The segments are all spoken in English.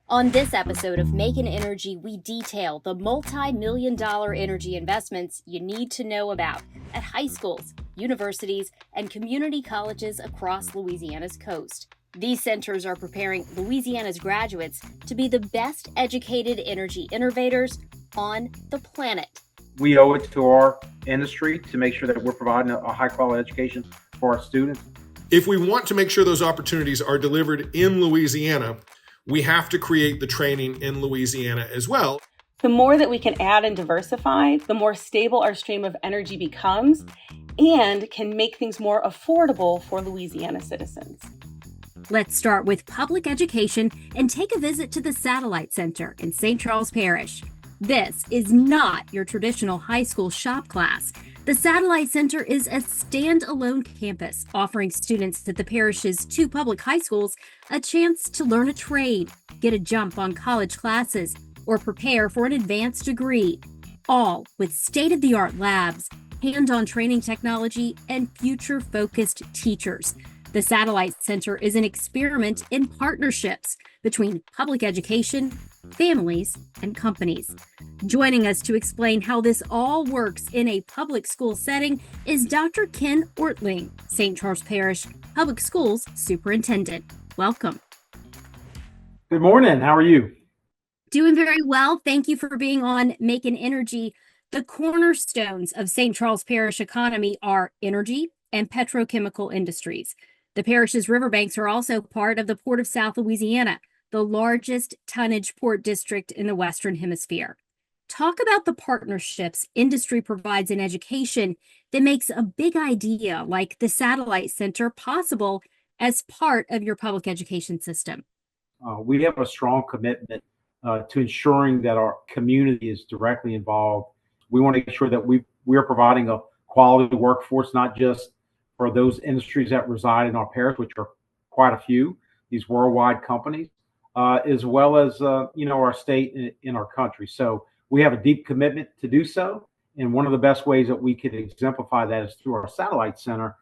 On this episode of Making Energy, we detail the multi-million-dollar energy investments you need to know about at high schools, universities, and community colleges across Louisiana's coast. These centers are preparing Louisiana's graduates to be the best educated energy innovators on the planet. We owe it to our industry to make sure that we're providing a high-quality education for our students. If we want to make sure those opportunities are delivered in Louisiana, we have to create the training in Louisiana as well. The more that we can add and diversify, the more stable our stream of energy becomes and can make things more affordable for Louisiana citizens. Let's start with public education and take a visit to the Satellite Center in St. Charles Parish. This is not your traditional high school shop class. The Satellite Center is a standalone campus offering students at the parish's two public high schools a chance to learn a trade, get a jump on college classes, or prepare for an advanced degree, all with state-of-the-art labs, hands-on training technology, and future-focused teachers. The Satellite Center is an experiment in partnerships between public education, families, and companies. Joining us to explain how this all works in a public school setting is Dr. Ken Oertling, St. Charles Parish Public Schools Superintendent. Welcome. Good morning. How are you? Doing very well. Thank you for being on Making Energy. The cornerstones of St. Charles Parish economy are energy and petrochemical industries. The parish's riverbanks are also part of the Port of South Louisiana, the largest tonnage port district in the Western Hemisphere. Talk about the partnerships industry provides in education that makes a big idea like the Satellite Center possible as part of your public education system. We have a strong commitment to ensuring that our community is directly involved. We want to make sure that we are providing a quality workforce, not just for those industries that reside in our parish, which are quite a few, these worldwide companies, as well as our state in our country. So we have a deep commitment to do so. And one of the best ways that we could exemplify that is through our Satellite Center.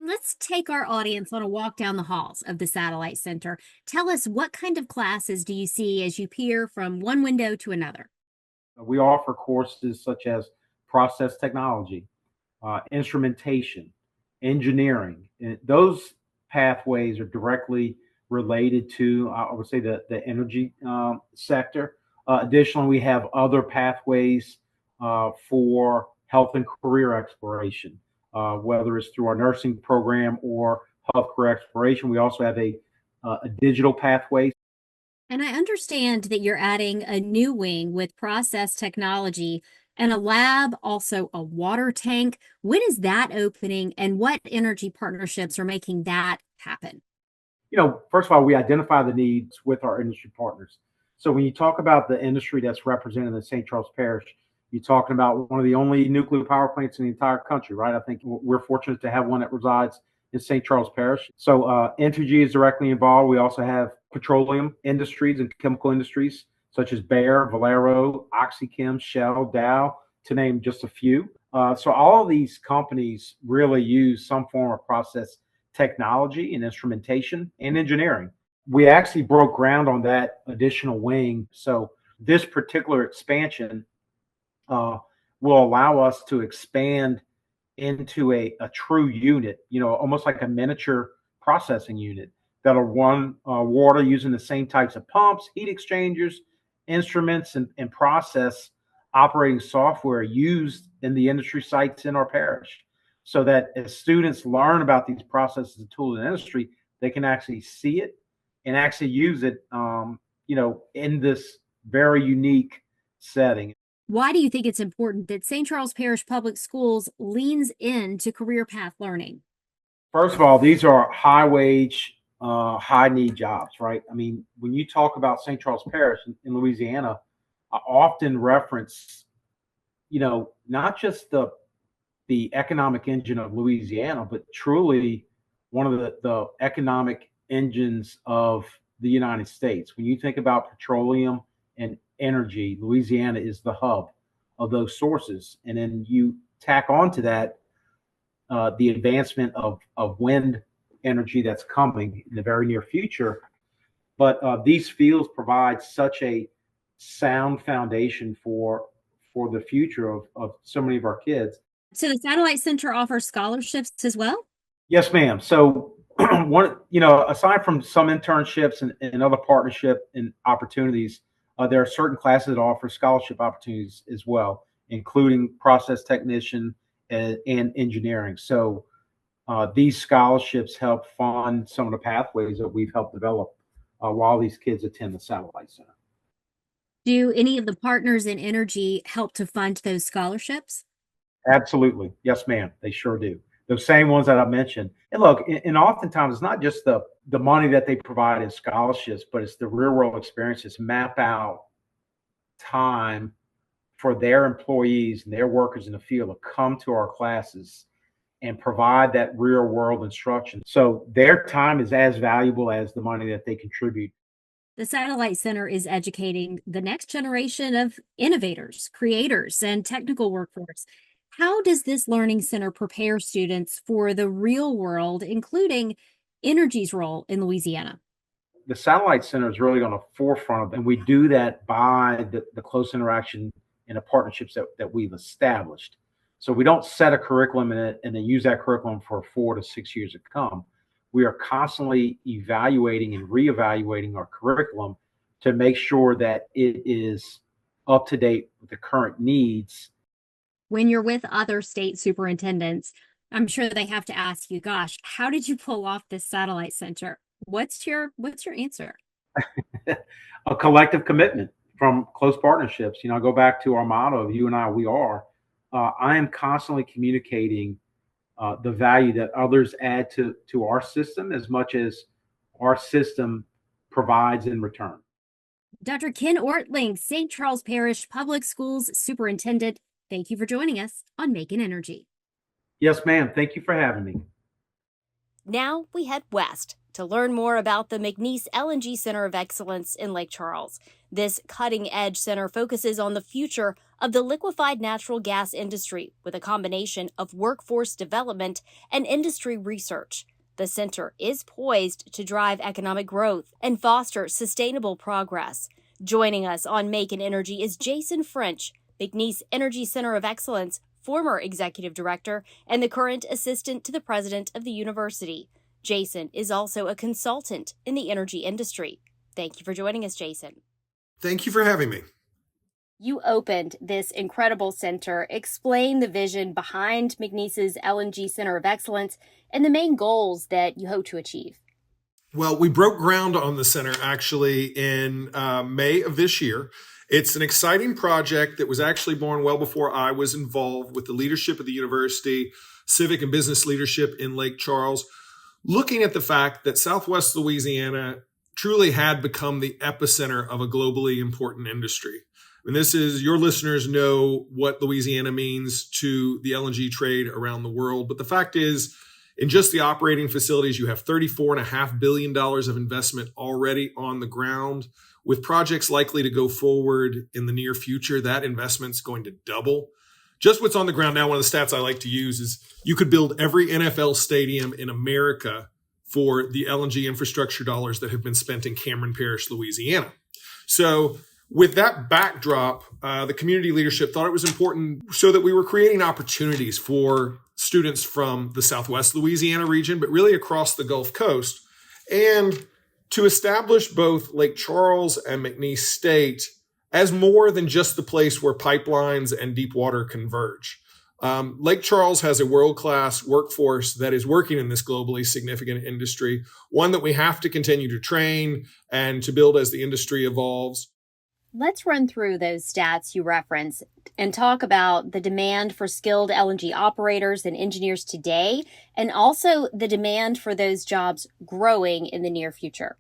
Let's take our audience on a walk down the halls of the Satellite Center. Tell us, what kind of classes do you see as you peer from one window to another? We offer courses such as process technology, instrumentation, engineering. And those pathways are directly related to, I would say, the energy sector. Additionally, we have other pathways for health and career exploration, whether it's through our nursing program or health career exploration. We also have a digital pathway. And I understand that you're adding a new wing with process technology and a lab, also a water tank. When is that opening, and what energy partnerships are making that happen? First of all, we identify the needs with our industry partners. So when you talk about the industry that's represented in St. Charles Parish, you're talking about one of the only nuclear power plants in the entire country, right? I think we're fortunate to have one that resides in St. Charles Parish. So Entergy is directly involved. We also have petroleum industries and chemical industries such as Bayer, Valero, OxyChem, Shell, Dow, to name just a few. So all of these companies really use some form of process technology and instrumentation and engineering. We actually broke ground on that additional wing. So this particular expansion will allow us to expand into a true unit, almost like a miniature processing unit that'll run water using the same types of pumps, heat exchangers, instruments, and process operating software used in the industry sites in our parish, so that as students learn about these processes and tools in industry, they can actually see it and actually use it, in this very unique setting. Why do you think it's important that St. Charles Parish Public Schools leans into career path learning? First of all, these are high wage, high need jobs, right? I mean, when you talk about St. Charles Parish in Louisiana, I often reference, not just the economic engine of Louisiana, but truly one of the economic engines of the United States. When you think about petroleum and energy, Louisiana is the hub of those sources. And then you tack onto that the advancement of wind energy that's coming in the very near future. But these fields provide such a sound foundation for the future of so many of our kids. So the Satellite Center offers scholarships as well? Yes, ma'am. So aside from some internships and other partnership and opportunities, there are certain classes that offer scholarship opportunities as well, including process technician and engineering. So these scholarships help fund some of the pathways that we've helped develop while these kids attend the Satellite Center. Do any of the partners in energy help to fund those scholarships? Absolutely. Yes, ma'am. They sure do. Those same ones that I mentioned. And look, and oftentimes it's not just the money that they provide as scholarships, but it's the real world experiences, map out time for their employees and their workers in the field to come to our classes and provide that real world instruction. So their time is as valuable as the money that they contribute. The Satellite Center is educating the next generation of innovators, creators, and technical workforce. How does this learning center prepare students for the real world, including energy's role in Louisiana? The Satellite Center is really on the forefront of it, and we do that by the close interaction and the partnerships that we've established. So we don't set a curriculum and then use that curriculum for 4 to 6 years to come. We are constantly evaluating and reevaluating our curriculum to make sure that it is up to date with the current needs. When you're with other state superintendents, I'm sure they have to ask you, gosh, how did you pull off this Satellite Center? What's your answer? A collective commitment from close partnerships. I go back to our motto of you and I, we are. I am constantly communicating the value that others add to our system as much as our system provides in return. Dr. Ken Oertling, St. Charles Parish Public Schools Superintendent, thank you for joining us on Making Energy. Yes, ma'am. Thank you for having me. Now we head west to learn more about the McNeese LNG Center of Excellence in Lake Charles. This cutting-edge center focuses on the future of the liquefied natural gas industry with a combination of workforce development and industry research. The center is poised to drive economic growth and foster sustainable progress. Joining us on Making Energy is Jason French, McNeese Energy Center of Excellence, former executive director and the current assistant to the president of the university. Jason is also a consultant in the energy industry. Thank you for joining us, Jason. Thank you for having me. You opened this incredible center. Explain the vision behind McNeese's LNG Center of Excellence and the main goals that you hope to achieve. Well, we broke ground on the center actually in May of this year. It's an exciting project that was actually born well before I was involved with the leadership of the university, civic and business leadership in Lake Charles, looking at the fact that Southwest Louisiana truly had become the epicenter of a globally important industry. And this is, your listeners know what Louisiana means to the LNG trade around the world. But the fact is, in just the operating facilities, you have $34.5 billion of investment already on the ground. With projects likely to go forward in the near future, that investment's going to double. Just what's on the ground now, one of the stats I like to use is you could build every NFL stadium in America for the LNG infrastructure dollars that have been spent in Cameron Parish, Louisiana. So with that backdrop, the community leadership thought it was important so that we were creating opportunities for students from the Southwest Louisiana region, but really across the Gulf Coast, and to establish both Lake Charles and McNeese State as more than just the place where pipelines and deep water converge. Lake Charles has a world-class workforce that is working in this globally significant industry, one that we have to continue to train and to build as the industry evolves. Let's run through those stats you referenced and talk about the demand for skilled LNG operators and engineers today, and also the demand for those jobs growing in the near future.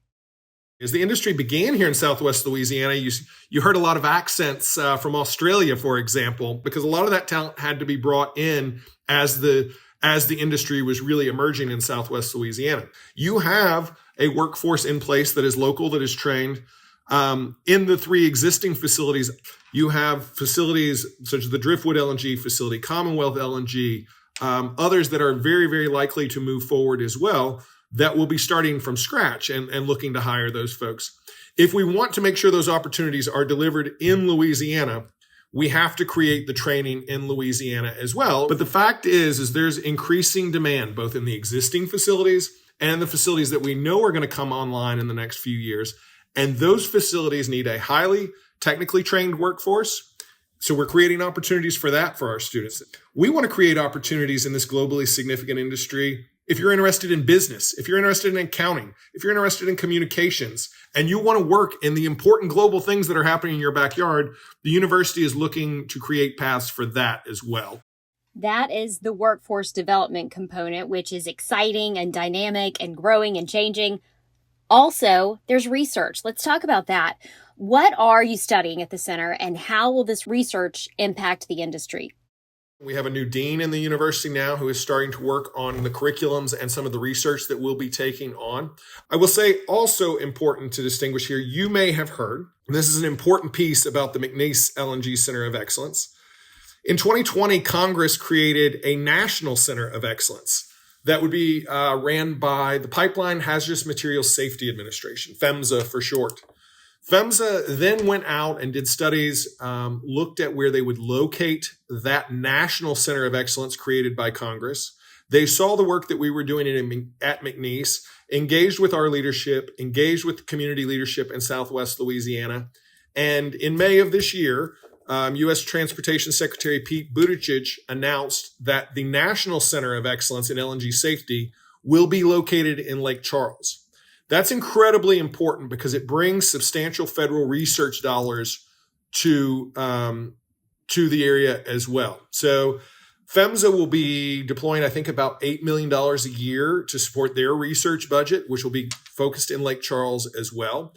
As the industry began here in Southwest Louisiana, you heard a lot of accents from Australia, for example, because a lot of that talent had to be brought in as the industry was really emerging in Southwest Louisiana. You have a workforce in place that is local, that is trained. In the 3 existing facilities, you have facilities such as the Driftwood LNG facility, Commonwealth LNG, others that are very, very likely to move forward as well, that will be starting from scratch and looking to hire those folks. If we want to make sure those opportunities are delivered in Louisiana, we have to create the training in Louisiana as well. But the fact is there's increasing demand both in the existing facilities and the facilities that we know are going to come online in the next few years. And those facilities need a highly technically trained workforce. So we're creating opportunities for that for our students. We want to create opportunities in this globally significant industry. If you're interested in business, if you're interested in accounting, if you're interested in communications, and you want to work in the important global things that are happening in your backyard, the university is looking to create paths for that as well. That is the workforce development component, which is exciting and dynamic and growing and changing. Also, there's research. Let's talk about that. What are you studying at the center, and how will this research impact the industry? We have a new dean in the university now who is starting to work on the curriculums and some of the research that we'll be taking on. I will say also important to distinguish here, you may have heard, and this is an important piece about the McNeese LNG Center of Excellence. In 2020, Congress created a National Center of Excellence that would be ran by the Pipeline Hazardous Materials Safety Administration, PHMSA for short. PHMSA then went out and did studies, looked at where they would locate that National Center of Excellence created by Congress. They saw the work that we were doing at McNeese, engaged with our leadership, engaged with community leadership in Southwest Louisiana. And in May of this year, U.S. Transportation Secretary Pete Buttigieg announced that the National Center of Excellence in LNG safety will be located in Lake Charles. That's incredibly important because it brings substantial federal research dollars to the area as well. So PHMSA will be deploying, I think, about $8 million a year to support their research budget, which will be focused in Lake Charles as well.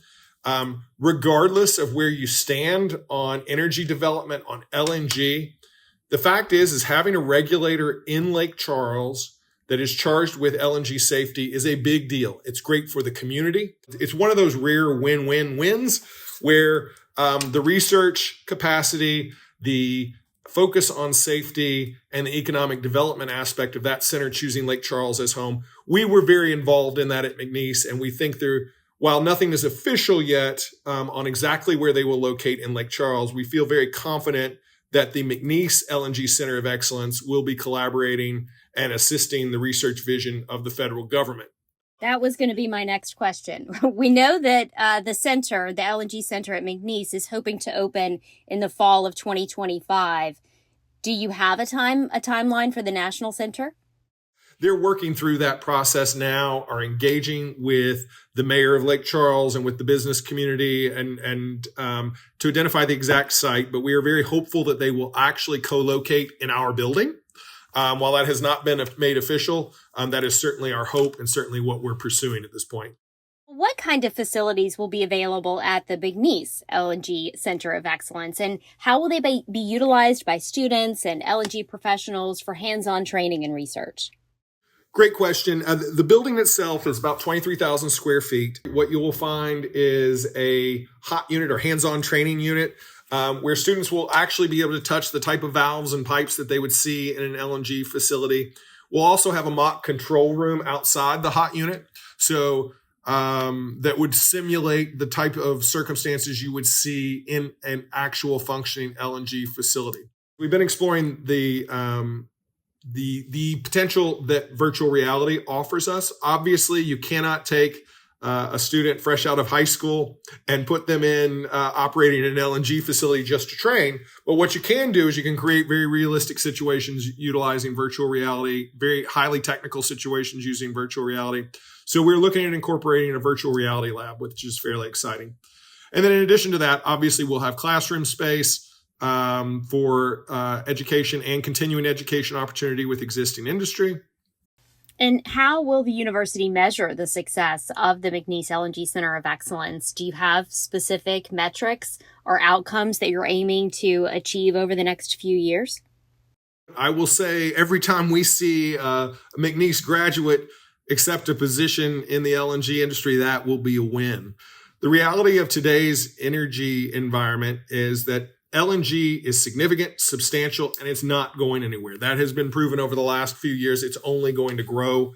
Regardless of where you stand on energy development, on LNG, the fact is having a regulator in Lake Charles that is charged with LNG safety is a big deal. It's great for the community. It's one of those rare win-win-wins where the research capacity, the focus on safety, and the economic development aspect of that center choosing Lake Charles as home. We were very involved in that at McNeese, and we think while nothing is official yet on exactly where they will locate in Lake Charles, we feel very confident that the McNeese LNG Center of Excellence will be collaborating and assisting the research vision of the federal government. That was going to be my next question. We know that the center, the LNG Center at McNeese, is hoping to open in the fall of 2025. Do you have a timeline for the National Center? They're working through that process now, are engaging with the mayor of Lake Charles and with the business community and to identify the exact site. But we are very hopeful that they will actually co-locate in our building. While that has not been made official, that is certainly our hope and certainly what we're pursuing at this point. What kind of facilities will be available at the McNeese LNG Center of Excellence, and how will they be utilized by students and LNG professionals for hands-on training and research? Great question. The building itself is about 23,000 square feet. What you will find is a hot unit or hands-on training unit where students will actually be able to touch the type of valves and pipes that they would see in an LNG facility. We'll also have a mock control room outside the hot unit, so that would simulate the type of circumstances you would see in an actual functioning LNG facility. We've been exploring the potential that virtual reality offers us. Obviously, you cannot take a student fresh out of high school and put them in operating an LNG facility just to train. But what you can do is you can create very realistic situations utilizing virtual reality, very highly technical situations using virtual reality. So we're looking at incorporating a virtual reality lab, which is fairly exciting. And then in addition to that, obviously we'll have classroom space for education and continuing education opportunity with existing industry. And how will the university measure the success of the McNeese LNG Center of Excellence? Do you have specific metrics or outcomes that you're aiming to achieve over the next few years? I will say every time we see a McNeese graduate accept a position in the LNG industry, that will be a win. The reality of today's energy environment is that LNG is significant, substantial, and it's not going anywhere. That has been proven over the last few years. It's only going to grow.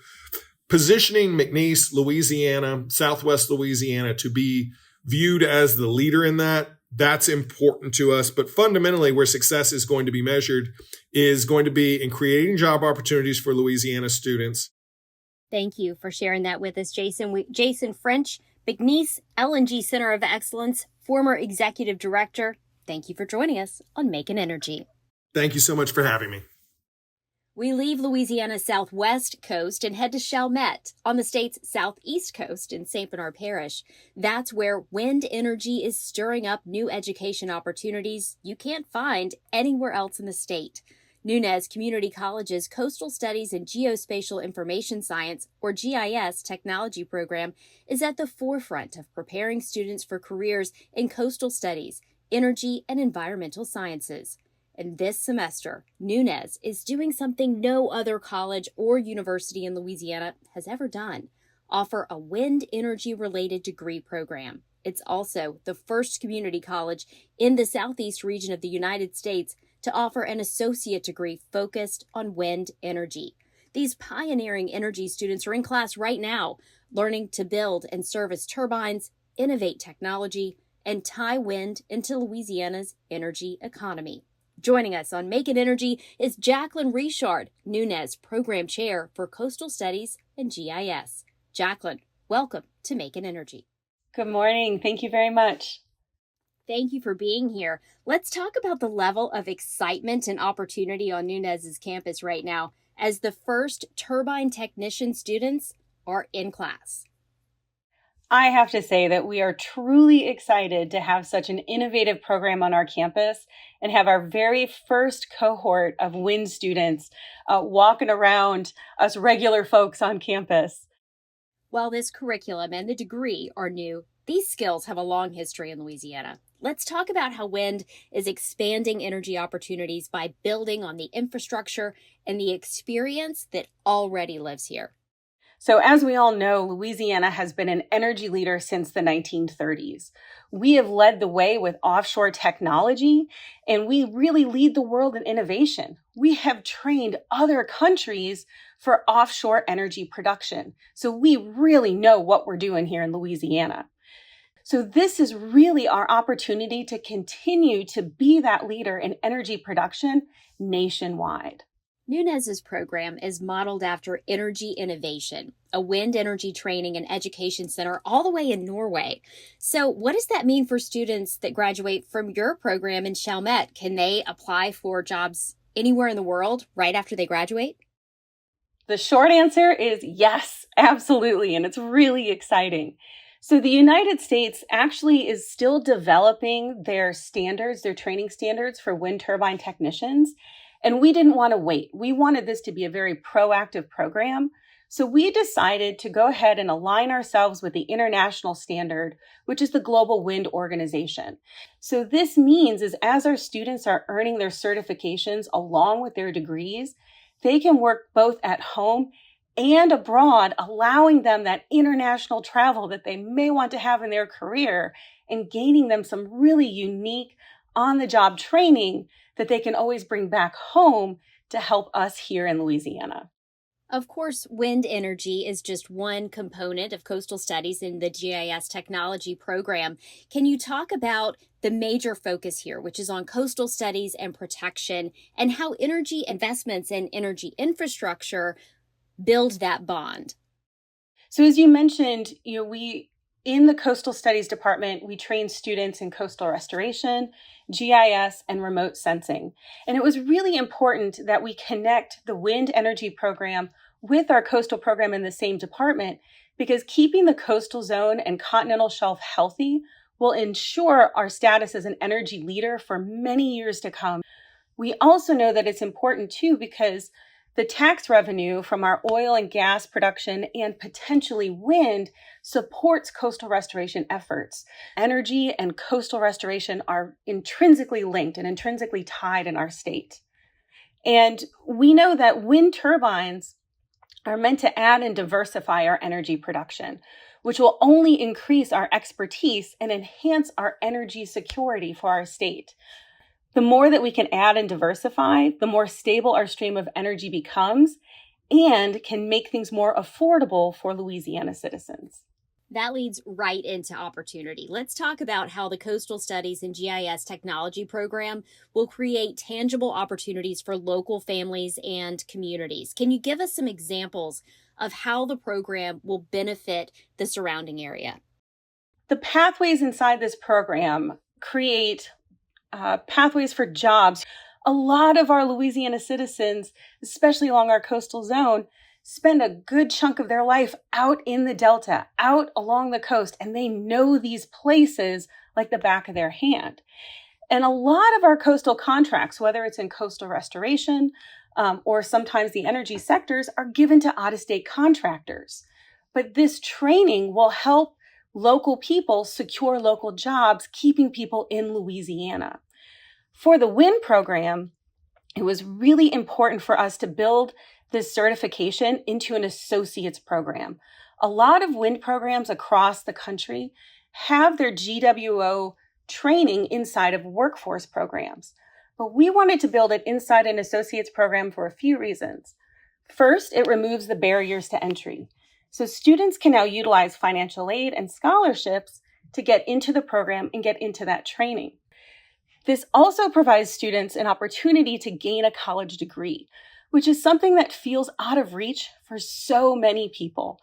positioning McNeese, Louisiana, Southwest Louisiana to be viewed as the leader in that, that's important to us. But fundamentally, where success is going to be measured is going to be in creating job opportunities for Louisiana students. Thank you for sharing that with us, Jason. Jason French, McNeese LNG Center of Excellence, former executive director. Thank you for joining us on Making Energy. Thank you so much for having me. We leave Louisiana's southwest coast and head to Chalmette on the state's southeast coast in St. Bernard Parish. That's where wind energy is stirring up new education opportunities you can't find anywhere else in the state. Nunez Community College's Coastal Studies and Geospatial Information Science, or GIS, technology program is at the forefront of preparing students for careers in coastal studies, energy, and environmental sciences. And this semester, Nunez is doing something no other college or university in Louisiana has ever done: offer a wind energy-related degree program. It's also the first community college in the southeast region of the United States to offer an associate degree focused on wind energy. These pioneering energy students are in class right now, learning to build and service turbines, innovate technology, and tie wind into Louisiana's energy economy. Joining us on Making Energy is Jacqueline Richard, Nunez Program Chair for Coastal Studies and GIS. Jacqueline, welcome to Making Energy. Good morning. Thank you very much. Thank you for being here. Let's talk about the level of excitement and opportunity on Nunez's campus right now as the first turbine technician students are in class. I have to say that we are truly excited to have such an innovative program on our campus and have our very first cohort of wind students walking around us regular folks on campus. While this curriculum and the degree are new, these skills have a long history in Louisiana. Let's talk about how wind is expanding energy opportunities by building on the infrastructure and the experience that already lives here. So as we all know, Louisiana has been an energy leader since the 1930s. We have led the way with offshore technology, and we really lead the world in innovation. We have trained other countries for offshore energy production. So we really know what we're doing here in Louisiana. So this is really our opportunity to continue to be that leader in energy production nationwide. Nunez's program is modeled after Energy Innovation, a wind energy training and education center all the way in Norway. So what does that mean for students that graduate from your program in Chalmette? Can they apply for jobs anywhere in the world right after they graduate? The short answer is yes, absolutely. And it's really exciting. So the United States actually is still developing their standards, their training standards for wind turbine technicians. And we didn't want to wait. We wanted this to be a very proactive program. So we decided to go ahead and align ourselves with the international standard, which is the Global Wind Organization. So this means is as our students are earning their certifications along with their degrees, they can work both at home and abroad, allowing them that international travel that they may want to have in their career and gaining them some really unique on-the-job training that they can always bring back home to help us here in Louisiana. Of course, wind energy is just one component of coastal studies in the GIS technology program. Can you talk about the major focus here, which is on coastal studies and protection, and how energy investments and energy infrastructure build that bond? So as you mentioned, we in the Coastal Studies Department, we train students in coastal restoration, GIS, and remote sensing. And it was really important that we connect the wind energy program with our coastal program in the same department, because keeping the coastal zone and continental shelf healthy will ensure our status as an energy leader for many years to come. We also know that it's important too, because the tax revenue from our oil and gas production and potentially wind supports coastal restoration efforts. Energy and coastal restoration are intrinsically linked and intrinsically tied in our state. And we know that wind turbines are meant to add and diversify our energy production, which will only increase our expertise and enhance our energy security for our state. The more that we can add and diversify, the more stable our stream of energy becomes, and can make things more affordable for Louisiana citizens. That leads right into opportunity. Let's talk about how the Coastal Studies and GIS Technology Program will create tangible opportunities for local families and communities. Can you give us some examples of how the program will benefit the surrounding area? The pathways inside this program create pathways for jobs. A lot of our Louisiana citizens, especially along our coastal zone, spend a good chunk of their life out in the Delta, out along the coast, and they know these places like the back of their hand. And a lot of our coastal contracts, whether it's in coastal restoration or sometimes the energy sectors, are given to out-of-state contractors. But this training will help local people secure local jobs, keeping people in Louisiana. For the WIN program, it was really important for us to build this certification into an associate's program. A lot of WIN programs across the country have their GWO training inside of workforce programs, but we wanted to build it inside an associate's program for a few reasons. First, it removes the barriers to entry. So students can now utilize financial aid and scholarships to get into the program and get into that training. This also provides students an opportunity to gain a college degree, which is something that feels out of reach for so many people.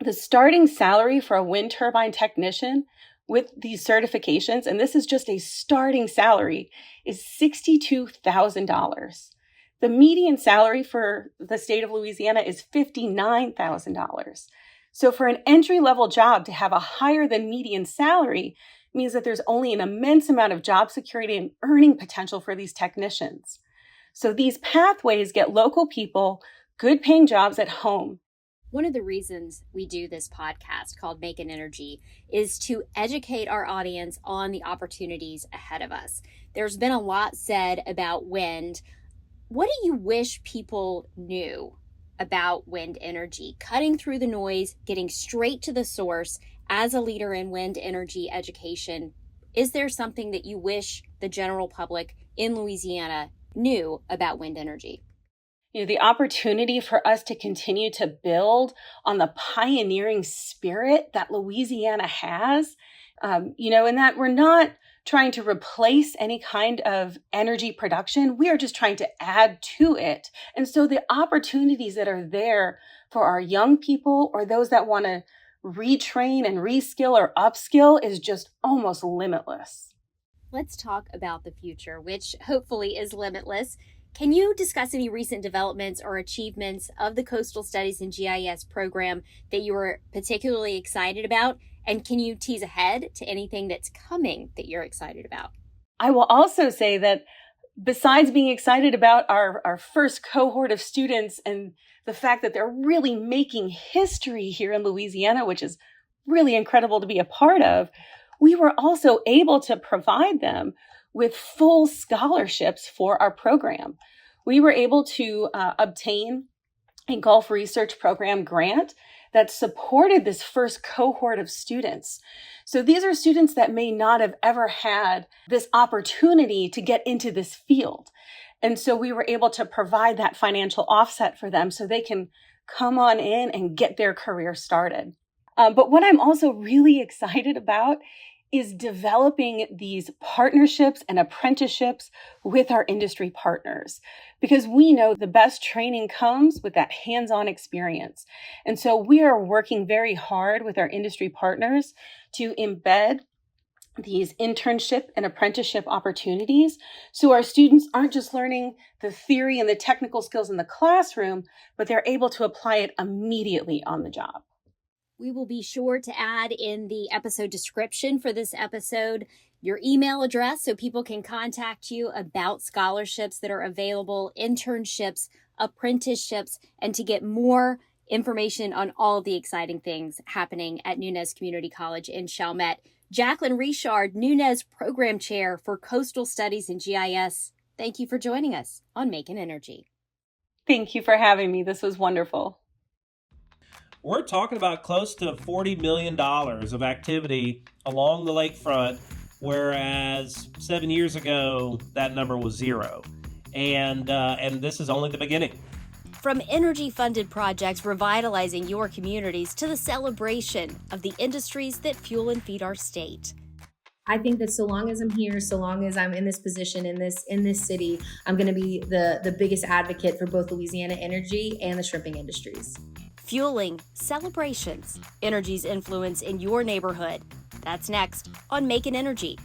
The starting salary for a wind turbine technician with these certifications, and this is just a starting salary, is $62,000. The median salary for the state of Louisiana is $59,000. So for an entry-level job to have a higher than median salary means that there's only an immense amount of job security and earning potential for these technicians. So these pathways get local people good paying jobs at home. One of the reasons we do this podcast called Making Energy is to educate our audience on the opportunities ahead of us. There's been a lot said about wind. What do you wish people knew about wind energy? Cutting through the noise, getting straight to the source. As a leader in wind energy education, is there something that you wish the general public in Louisiana knew about wind energy? The opportunity for us to continue to build on the pioneering spirit that Louisiana has, and that we're not trying to replace any kind of energy production. We are just trying to add to it. And so the opportunities that are there for our young people or those that want to retrain and reskill or upskill is just almost limitless. Let's talk about the future, which hopefully is limitless. Can you discuss any recent developments or achievements of the Coastal Studies and GIS program that you were particularly excited about? And can you tease ahead to anything that's coming that you're excited about? I will also say that besides being excited about our first cohort of students and the fact that they're really making history here in Louisiana, which is really incredible to be a part of, we were also able to provide them with full scholarships for our program. We were able to obtain a Gulf Research Program grant that supported this first cohort of students. So these are students that may not have ever had this opportunity to get into this field. And so we were able to provide that financial offset for them so they can come on in and get their career started. But what I'm also really excited about is developing these partnerships and apprenticeships with our industry partners, because we know the best training comes with that hands-on experience. And so we are working very hard with our industry partners to embed these internship and apprenticeship opportunities so our students aren't just learning the theory and the technical skills in the classroom, but they're able to apply it immediately on the job. We will be sure to add in the episode description for this episode your email address so people can contact you about scholarships that are available, internships, apprenticeships, and to get more information on all the exciting things happening at Nunez Community College in Chalmette. Jacqueline Richard, Nunez Program Chair for Coastal Studies and GIS, thank you for joining us on Making Energy. Thank you for having me. This was wonderful. We're talking about close to $40 million of activity along the lakefront, whereas 7 years ago, that number was zero. And this is only the beginning. From energy-funded projects revitalizing your communities to the celebration of the industries that fuel and feed our state. I think that so long as I'm here, so long as I'm in this position in this city, I'm going to be the biggest advocate for both Louisiana energy and the shrimping industries. Fueling celebrations, energy's influence in your neighborhood. That's next on Make It Energy.